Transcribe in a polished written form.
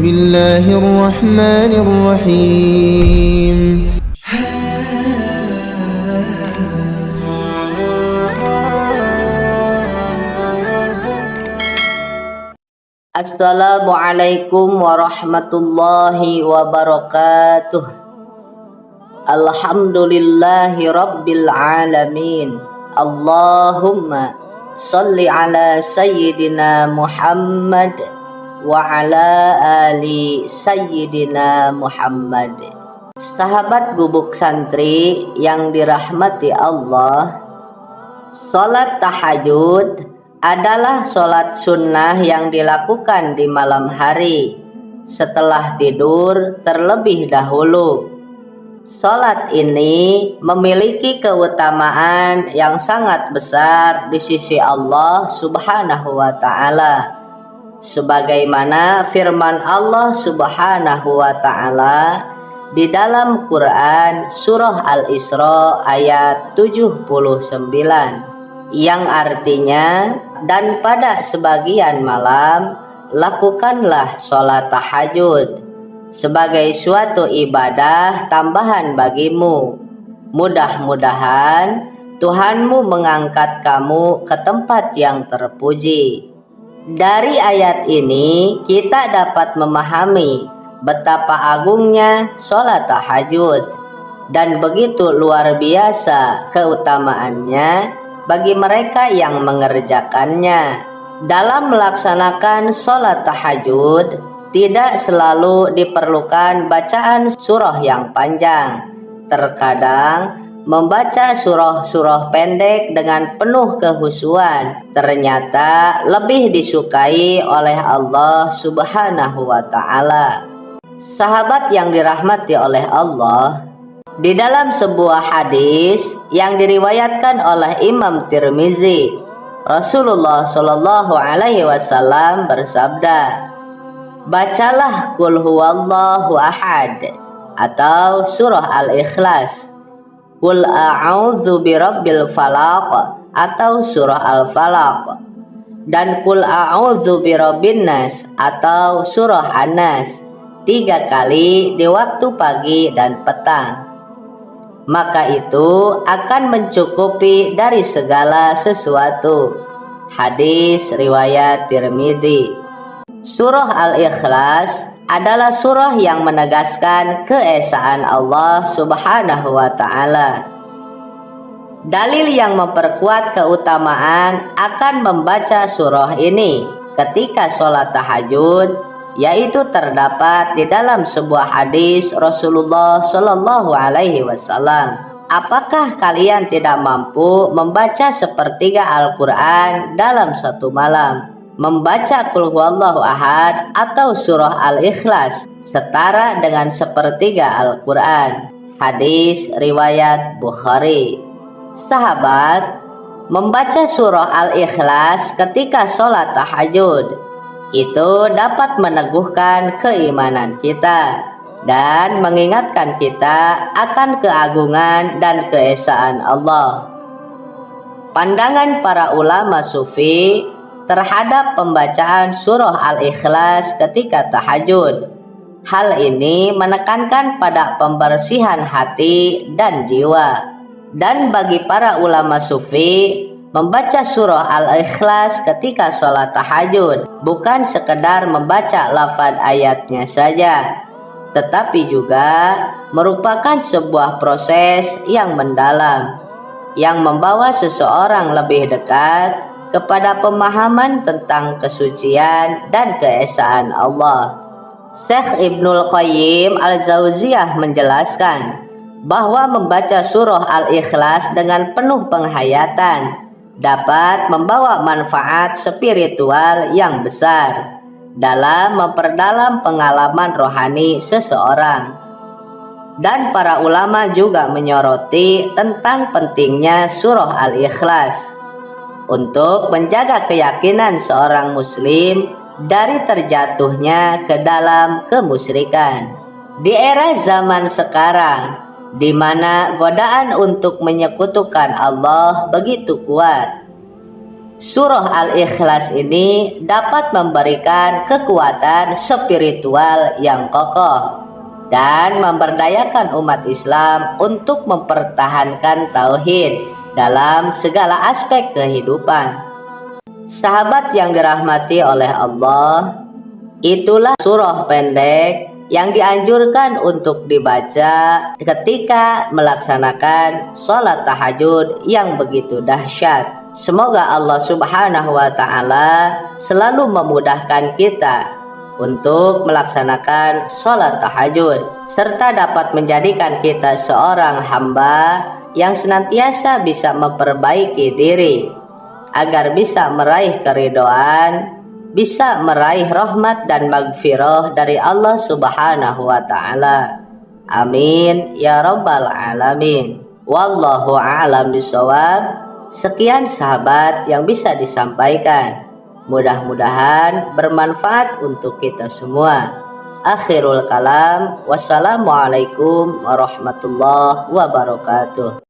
الله الرحمن الرحيم. Assalamualaikum warahmatullahi wabarakatuh. Alhamdulillahi rabbil alamin. Allahumma salli ala sayyidina Muhammad wa ala ali sayyidina Muhammad. Sahabat gubuk santri yang dirahmati Allah, salat tahajud adalah salat sunnah yang dilakukan di malam hari setelah tidur terlebih dahulu. Salat ini memiliki keutamaan yang sangat besar di sisi Allah Subhanahu wa ta'ala, sebagaimana firman Allah Subhanahu wa ta'ala di dalam Quran surah Al-Isra ayat 79, yang artinya, dan pada sebagian malam lakukanlah sholat tahajud sebagai suatu ibadah tambahan bagimu. Mudah-mudahan Tuhanmu mengangkat kamu ke tempat yang terpuji. Dari ayat ini kita dapat memahami betapa agungnya sholat tahajud dan begitu luar biasa keutamaannya bagi mereka yang mengerjakannya. Dalam melaksanakan sholat tahajud tidak selalu diperlukan bacaan surah yang panjang. Terkadang membaca surah-surah pendek dengan penuh kehusuan ternyata lebih disukai oleh Allah Subhanahu wa ta'ala. Sahabat yang dirahmati oleh Allah, di dalam sebuah hadis yang diriwayatkan oleh Imam Tirmizi, Rasulullah Shallallahu Alaihi Wasallam bersabda, bacalah Qul huwallahu ahad atau surah Al-Ikhlas, Qul a'udzu birabbil falaq atau surah Al-Falaq, dan Qul a'udzu birabbin nas atau surah An-Nas 3 kali di waktu pagi dan petang. Maka itu akan mencukupi dari segala sesuatu. Hadis riwayat Tirmidzi. Surah Al-Ikhlas adalah surah yang menegaskan keesaan Allah Subhanahu wa ta'ala. Dalil yang memperkuat keutamaan akan membaca surah ini ketika sholat tahajud yaitu terdapat di dalam sebuah hadis Rasulullah Shallallahu Alaihi Wasallam. Apakah kalian tidak mampu membaca sepertiga Al-Quran dalam satu malam? Membaca Qul huwallahu ahad atau surah Al-Ikhlas setara dengan sepertiga Al-Quran. Hadis riwayat Bukhari. Sahabat, membaca surah Al-Ikhlas ketika sholat tahajud itu dapat meneguhkan keimanan kita dan mengingatkan kita akan keagungan dan keesaan Allah. Pandangan para ulama sufi terhadap pembacaan surah Al-Ikhlas ketika tahajud, hal ini menekankan pada pembersihan hati dan jiwa. Dan bagi para ulama sufi, membaca surah Al-Ikhlas ketika sholat tahajud bukan sekedar membaca lafaz ayatnya saja, tetapi juga merupakan sebuah proses yang mendalam, yang membawa seseorang lebih dekat kepada pemahaman tentang kesucian dan keesaan Allah. Syekh Ibnul Qayyim Al-Jauziyah menjelaskan bahwa membaca surah Al-Ikhlas dengan penuh penghayatan dapat membawa manfaat spiritual yang besar dalam memperdalam pengalaman rohani seseorang. Dan para ulama juga menyoroti tentang pentingnya surah Al-Ikhlas untuk menjaga keyakinan seorang muslim dari terjatuhnya ke dalam kemusyrikan. Di era zaman sekarang, di mana godaan untuk menyekutukan Allah begitu kuat, Surah Al-Ikhlas ini dapat memberikan kekuatan spiritual yang kokoh dan memberdayakan umat Islam untuk mempertahankan tauhid dalam segala aspek kehidupan. Sahabat yang dirahmati oleh Allah, itulah surah pendek yang dianjurkan untuk dibaca ketika melaksanakan sholat tahajud yang begitu dahsyat. Semoga Allah Subhanahu wa Ta'ala selalu memudahkan kita untuk melaksanakan sholat tahajud, serta dapat menjadikan kita seorang hamba yang senantiasa bisa memperbaiki diri agar bisa meraih keridhaan, bisa meraih rahmat dan magfirah dari Allah Subhanahu wa Ta'ala. Amin ya rabbal alamin. Wallahu a'lam bishawab. Sekian sahabat yang bisa disampaikan. Mudah-mudahan bermanfaat untuk kita semua. Akhirul kalam. Wassalamualaikum warahmatullahi wabarakatuh.